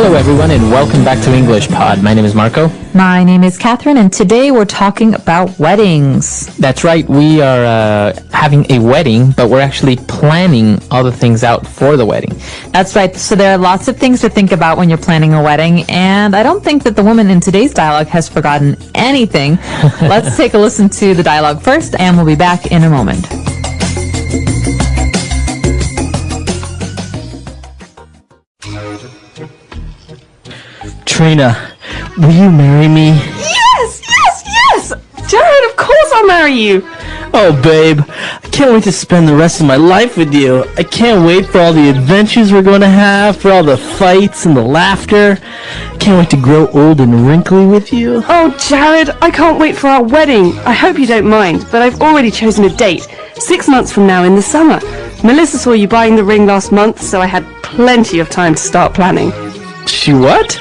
Hello everyone and welcome back to English Pod. My name is Marco. My name is Catherine and today we're talking about weddings. That's right, we are having a wedding, but we're actually planning all the things out for the wedding. That's right, so there are lots of things to think about when you're planning a wedding, and I don't think that the woman in today's dialogue has forgotten anything. Let's take a listen to the dialogue first and we'll be back in a moment. Trina, will you marry me? Yes! Jared, of course I'll marry you. Oh, babe, I can't wait to spend the rest of my life with you. I can't wait for all the adventures we're going to have, for all the fights and the laughter. Can't wait to grow old and wrinkly with you. Oh, Jared, I can't wait for our wedding. I hope you don't mind, but I've already chosen a date. 6 months from now in the summer. Melissa saw you buying the ring last month, so I had plenty of time to start planning. She what?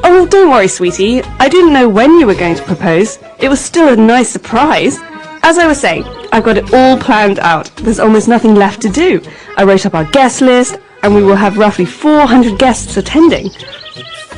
Oh, don't worry, sweetie. I didn't know when you were going to propose. It was still a nice surprise. As I was saying, I've got it all planned out. There's almost nothing left to do. I wrote up our guest list, and we will have roughly 400 guests attending.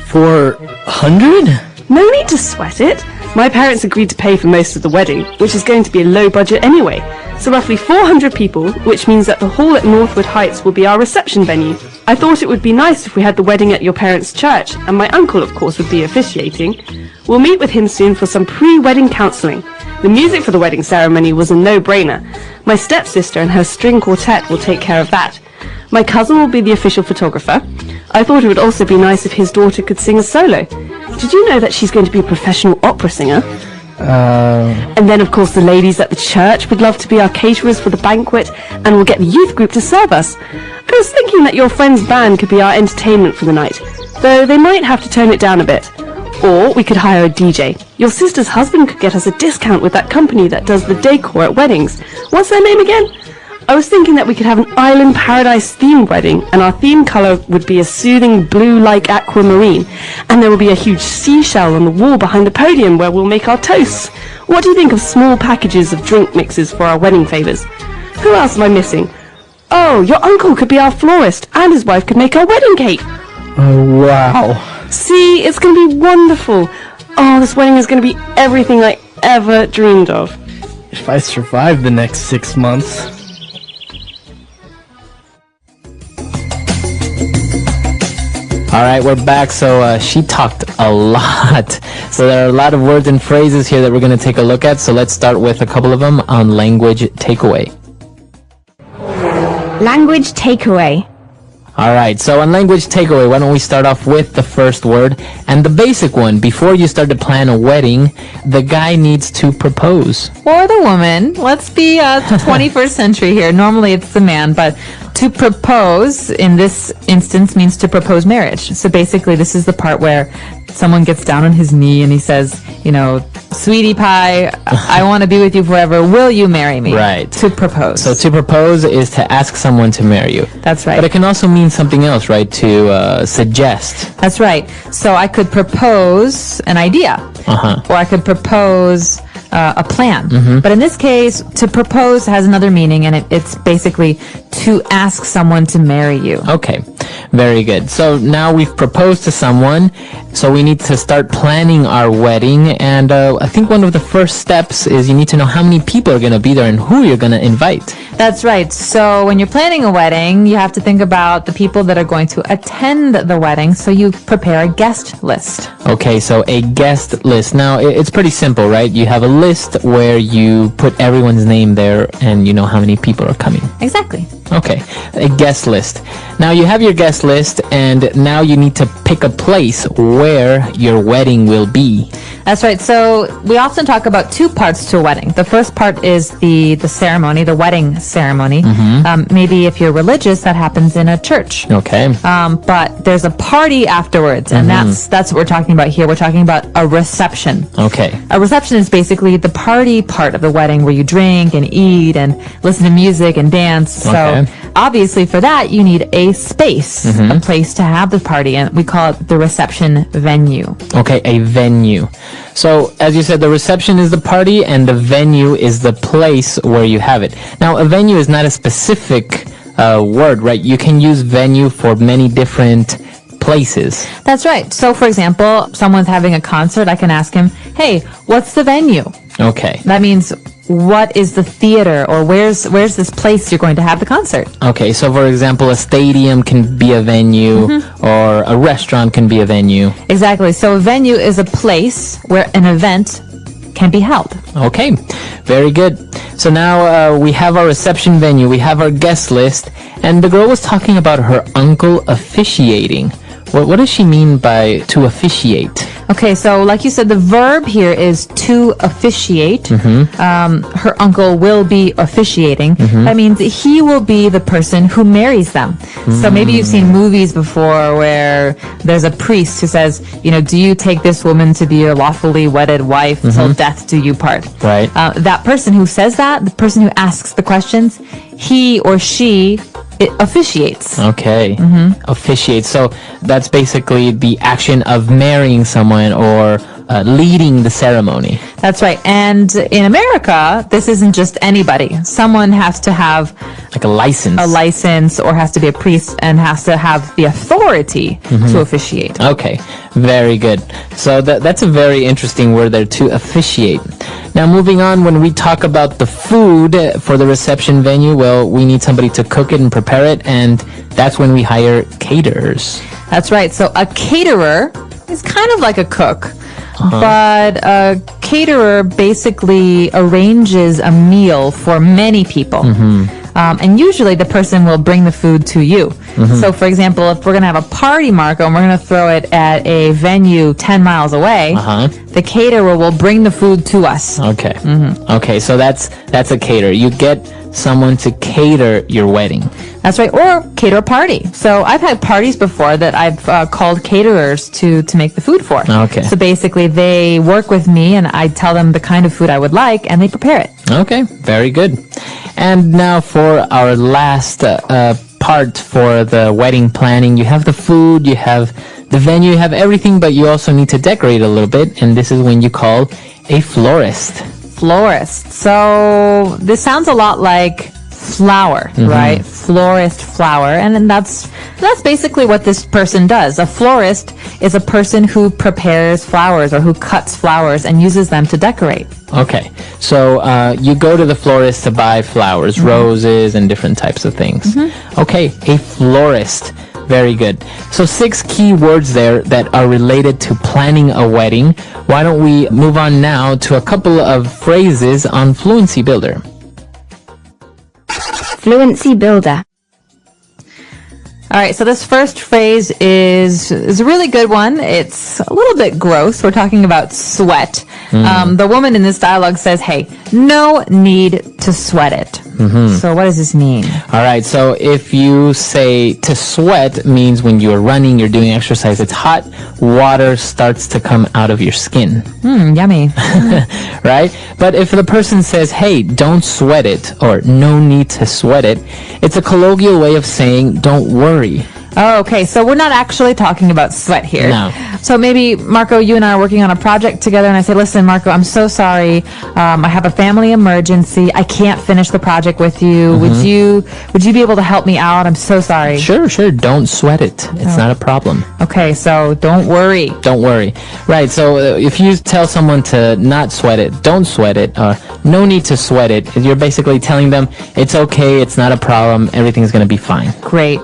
400? No need to sweat it. My parents agreed to pay for most of the wedding, which is going to be a low budget anyway. So roughly 400 people, which means that the hall at Northwood Heights will be our reception venue. I thought it would be nice if we had the wedding at your parents' church, and my uncle, of course, would be officiating. We'll meet with him soon for some pre-wedding counselling. The music for the wedding ceremony was a no-brainer. My stepsister and her string quartet will take care of that. My cousin will be the official photographer. I thought it would also be nice if his daughter could sing a solo. Did you know that she's going to be a professional opera singer? And then, of course, the ladies at the church would love to be our caterers for the banquet, and we'll get the youth group to serve us. I was thinking that your friend's band could be our entertainment for the night, though they might have to tone it down a bit. Or we could hire a DJ. Your sister's husband could get us a discount with that company that does the decor at weddings. What's their name again? I was thinking that we could have an island paradise themed wedding, and our theme colour would be a soothing blue like aquamarine, and there will be a huge seashell on the wall behind the podium where we'll make our toasts. What do you think of small packages of drink mixes for our wedding favours? Who else am I missing? Oh, your uncle could be our florist, and his wife could make our wedding cake. Oh, wow. See, it's going to be wonderful. Oh, this wedding is going to be everything I ever dreamed of. If I survive the next 6 months. Alright, we're back. So she talked a lot. So there are a lot of words and phrases here that we're going to take a look at. So let's start with a couple of them on language takeaway. Language takeaway. Alright, so on language takeaway, why don't we start off with the first word and the basic one. Before you start to plan a wedding, the guy needs to propose. Or the woman. Let's be 21st century here. Normally it's the man, but to propose in this instance means to propose marriage. So basically this is the part where someone gets down on his knee and he says, you know, sweetie pie, I want to be with you forever. Will you marry me? Right. To propose. So to propose is to ask someone to marry you. That's right. But it can also mean something else, right? To suggest. That's right. So I could propose an idea. Or I could propose a plan. But in this case, to propose has another meaning, and it's basically to ask someone to marry you. Okay, very good. So now we've proposed to someone, so we need to start planning our wedding, and I think one of the first steps is you need to know how many people are going to be there and who you're going to invite. That's right. So when you're planning a wedding, you have to think about the people that are going to attend the wedding, so you prepare a guest list. Okay, so a guest list. Now, it's pretty simple, right? You have a list where you put everyone's name there and you know how many people are coming. Exactly. Okay, a guest list. Now you have your guest list, and now you need to pick a place where your wedding will be. That's right. So we often talk about two parts to a wedding. The first part is the ceremony, the wedding ceremony. Maybe if you're religious, that happens in a church. Okay. But there's a party afterwards, and that's what we're talking about here. We're talking about a reception. Okay. A reception is basically the party part of the wedding where you drink and eat and listen to music and dance. So obviously for that, you need a space, a place to have the party, and we call it the reception venue. Okay, a venue. So, as you said, the reception is the party and the venue is the place where you have it. Now, a venue is not a specific word, right? You can use venue for many different places. That's right. So, for example, someone's having a concert. I can ask him, hey, what's the venue? Okay. That means, what is the theater, or where's this place you're going to have the concert? Okay, so for example, a stadium can be a venue, or a restaurant can be a venue. Exactly. So a venue is a place where an event can be held. Okay, very good. So now we have our reception venue, we have our guest list, and the girl was talking about her uncle officiating. What does she mean by to officiate? Okay, so like you said, the verb here is to officiate. Her uncle will be officiating. That means he will be the person who marries them. So maybe you've seen movies before where there's a priest who says, do you take this woman to be your lawfully wedded wife till death do you part? Right. That person who says that, the person who asks the questions, he or she officiates. Okay. Officiate. So that's basically the action of marrying someone or leading the ceremony. That's right. And in America, this isn't just anybody. Someone has to have like a license or has to be a priest and has to have the authority to officiate. Okay, very good. So that's a very interesting word there, to officiate. Now moving on, when we talk about the food for the reception venue, well, we need somebody to cook it and prepare it, and that's when we hire caterers. That's right. So a caterer is kind of like a cook. But a caterer basically arranges a meal for many people. And usually the person will bring the food to you. So, for example, if we're going to have a party, Marco, and we're going to throw it at a venue 10 miles away, the caterer will bring the food to us. Okay. Okay, so that's a caterer. You get someone to cater your wedding. That's right, or cater a party. So I've had parties before that I've called caterers to make the food for. Okay. So basically they work with me and I tell them the kind of food I would like and they prepare it. Okay, very good. And now for our last part for the wedding planning. You have the food, you have the venue, you have everything, but you also need to decorate a little bit, and this is when you call a florist. Florist. So this sounds a lot like flower, right? Florist, flower. And then that's basically what this person does. A florist is a person who prepares flowers or who cuts flowers and uses them to decorate. Okay, so you go to the florist to buy flowers, roses, and different types of things. Okay, a florist. Very good. So 6 key words there that are related to planning a wedding. Why don't we move on now to a couple of phrases on Fluency Builder. Fluency Builder. All right, so this first phrase is a really good one. It's a little bit gross. We're talking about sweat. The woman in this dialogue says, hey, no need to sweat it. So what does this mean? All right, so if you say to sweat means when you're running, you're doing exercise, it's hot, water starts to come out of your skin. Yummy. Right? But if the person says, hey, don't sweat it, or no need to sweat it, it's a colloquial way of saying don't worry. Oh, okay. So we're not actually talking about sweat here. No. So maybe, Marco, you and I are working on a project together, and I say, listen, Marco, I'm so sorry. I have a family emergency. I can't finish the project with you. Would you be able to help me out? I'm so sorry. Sure. Don't sweat it. It's not a problem. Okay, so don't worry. Don't worry. Right, so if you tell someone to not sweat it, don't sweat it, or no need to sweat it, you're basically telling them it's okay, it's not a problem, everything's going to be fine. Great.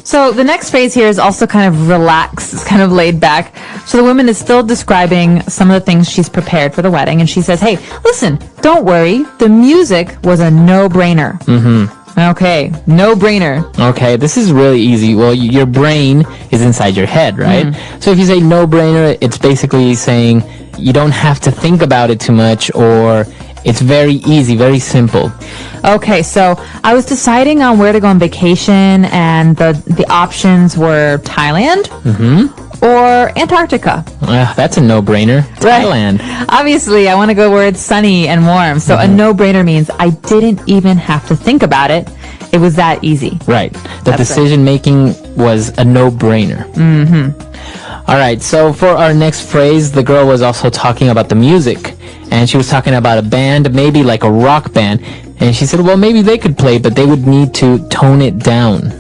So the next phrase here is also kind of relaxed. It's kind of laid back. So the woman is still describing some of the things she's prepared for the wedding. And she says, hey, listen, don't worry. The music was a no-brainer. Okay, no-brainer. Okay, this is really easy. Well, your brain is inside your head, right? So if you say no-brainer, it's basically saying you don't have to think about it too much, or it's very easy, very simple. Okay, so I was deciding on where to go on vacation, and the options were Thailand or Antarctica. That's a no-brainer. Right. Thailand. Obviously, I want to go where it's sunny and warm. So a no-brainer means I didn't even have to think about it. It was that easy. Right. The decision-making was a no-brainer. All right, so for our next phrase, the girl was also talking about the music. And she was talking about a band, maybe like a rock band. And she said, well, maybe they could play, but they would need to tone it down.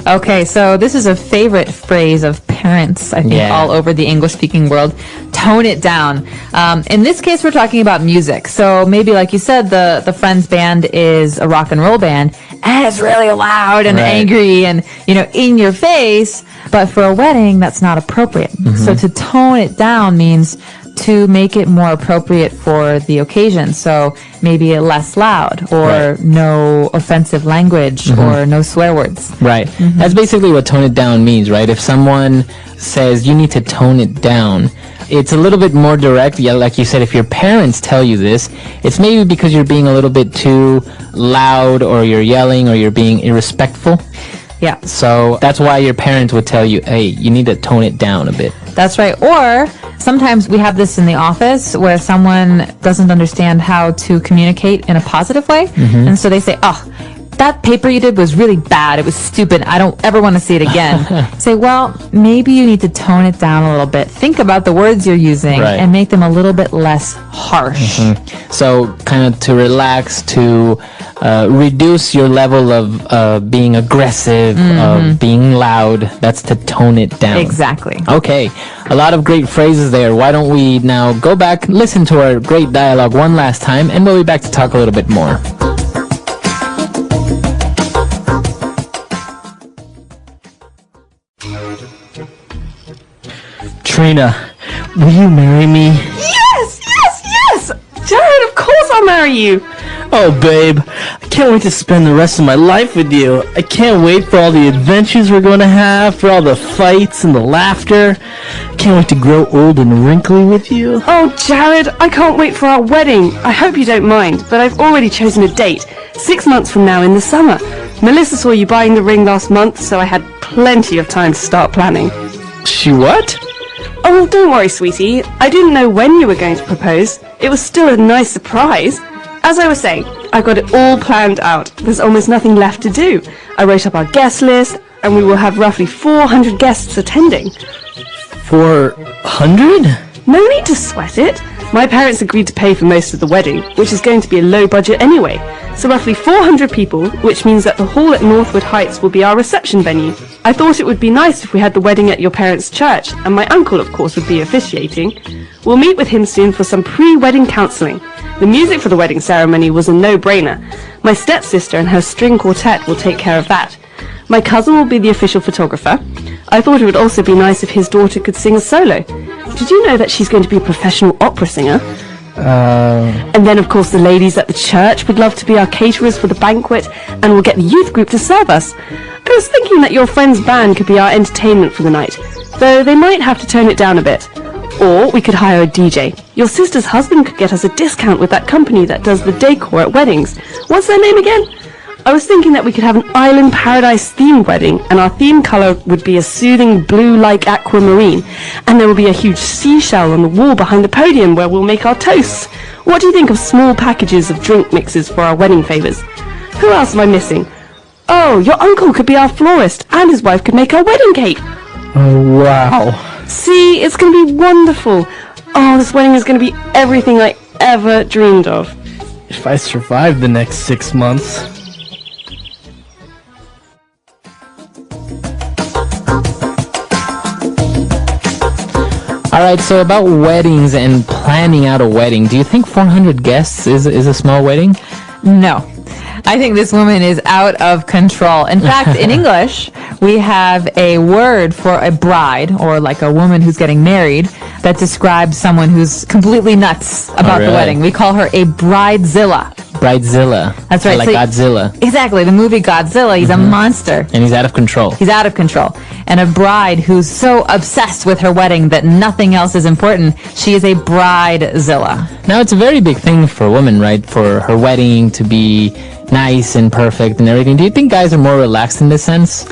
Okay, so this is a favorite phrase of parents, I think, all over the English-speaking world. Tone it down. In this case, we're talking about music. So maybe, like you said, the friend's band is a rock and roll band, and it's really loud and angry and, in your face. But for a wedding, that's not appropriate. So to tone it down means to make it more appropriate for the occasion. So maybe less loud or no offensive language or no swear words. Right. That's basically what tone it down means, right? If someone says you need to tone it down, it's a little bit more direct. Yeah, like you said, if your parents tell you this, it's maybe because you're being a little bit too loud or you're yelling or you're being irrespectful. Yeah. So that's why your parents would tell you, hey, you need to tone it down a bit. That's right. Or sometimes we have this in the office where someone doesn't understand how to communicate in a positive way. And so they say, oh, that paper you did was really bad. It was stupid. I don't ever want to see it again. Say, well, maybe you need to tone it down a little bit. Think about the words you're using and make them a little bit less harsh. So kind of to relax, to reduce your level of being aggressive, of being loud. That's to tone it down. Exactly. Okay, a lot of great phrases there. Why don't we now go back, listen to our great dialogue one last time, and we'll be back to talk a little bit more. Trina, will you marry me? Yes! Jared, of course I'll marry you! Oh, babe, I can't wait to spend the rest of my life with you. I can't wait for all the adventures we're going to have, for all the fights and the laughter. I can't wait to grow old and wrinkly with you. Oh, Jared, I can't wait for our wedding. I hope you don't mind, but I've already chosen a date. 6 months from now in the summer. Melissa saw you buying the ring last month, so I had plenty of time to start planning. She what? Oh, well, don't worry, sweetie. I didn't know when you were going to propose. It was still a nice surprise. As I was saying, I got it all planned out. There's almost nothing left to do. I wrote up our guest list, and we will have roughly 400 guests attending. 400? No need to sweat it. My parents agreed to pay for most of the wedding, which is going to be a low budget anyway. So roughly 400 people, which means that the hall at Northwood Heights will be our reception venue. I thought it would be nice if we had the wedding at your parents' church, and my uncle, of course, would be officiating. We'll meet with him soon for some pre-wedding counselling. The music for the wedding ceremony was a no-brainer. My stepsister and her string quartet will take care of that. My cousin will be the official photographer. I thought it would also be nice if his daughter could sing a solo. Did you know that she's going to be a professional opera singer? And then, of course, the ladies at the church would love to be our caterers for the banquet, and we'll get the youth group to serve us. I was thinking that your friend's band could be our entertainment for the night, though they might have to tone it down a bit. Or we could hire a DJ. Your sister's husband could get us a discount with that company that does the decor at weddings. What's their name again? I was thinking that we could have an Island Paradise themed wedding, and our theme colour would be a soothing blue like aquamarine, and there will be a huge seashell on the wall behind the podium where we'll make our toasts. What do you think of small packages of drink mixes for our wedding favours? Who else am I missing? Oh, your uncle could be our florist, and his wife could make our wedding cake. Oh, wow. See, it's going to be wonderful. Oh, this wedding is going to be everything I ever dreamed of. If I survive the next 6 months. All right, so about weddings and planning out a wedding, do you think 400 guests is a small wedding? No. I think this woman is out of control. In fact, in English, we have a word for a bride, or like a woman who's getting married, that describes someone who's completely nuts about the wedding. We call her a bridezilla. Bridezilla. That's right. Like so Godzilla. Exactly. The movie Godzilla, he's a monster. And he's out of control. He's out of control. And a bride who's so obsessed with her wedding that nothing else is important, she is a bridezilla. Now, it's a very big thing for a woman, right? For her wedding to be nice and perfect and everything. Do you think guys are more relaxed in this sense?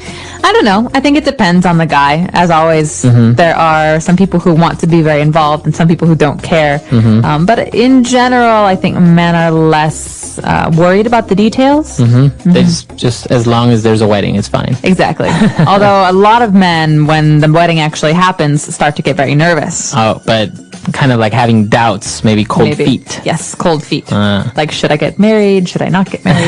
I don't know. I think it depends on the guy. As always, there are some people who want to be very involved and some people who don't care. But in general, I think men are less worried about the details. They just as long as there's a wedding, it's fine. Exactly. Although a lot of men, when the wedding actually happens, start to get very nervous. Oh, but kind of like having doubts, maybe cold feet. Yes, cold feet. Like, should I get married? Should I not get married?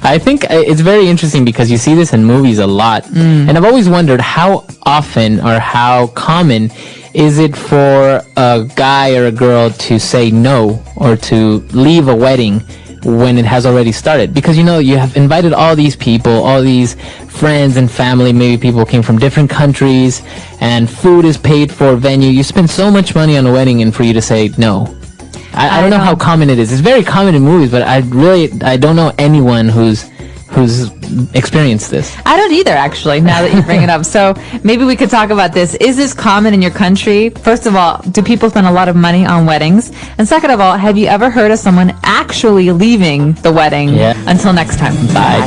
I think it's very interesting because you see this in movies a a lot. And I've always wondered how often or how common is it for a guy or a girl to say no or to leave a wedding when it has already started? Because you have invited all these people, all these friends and family, maybe people came from different countries, and food is paid for, venue. You spend so much money on a wedding, and for you to say no. I don't know how common it is. It's very common in movies, but I don't know anyone who's experienced this. I don't either, actually, now that you bring it up. So maybe we could talk about this. Is this common in your country? First of all, do people spend a lot of money on weddings? And second of all, have you ever heard of someone actually leaving the wedding? Yeah. Until next time. Bye.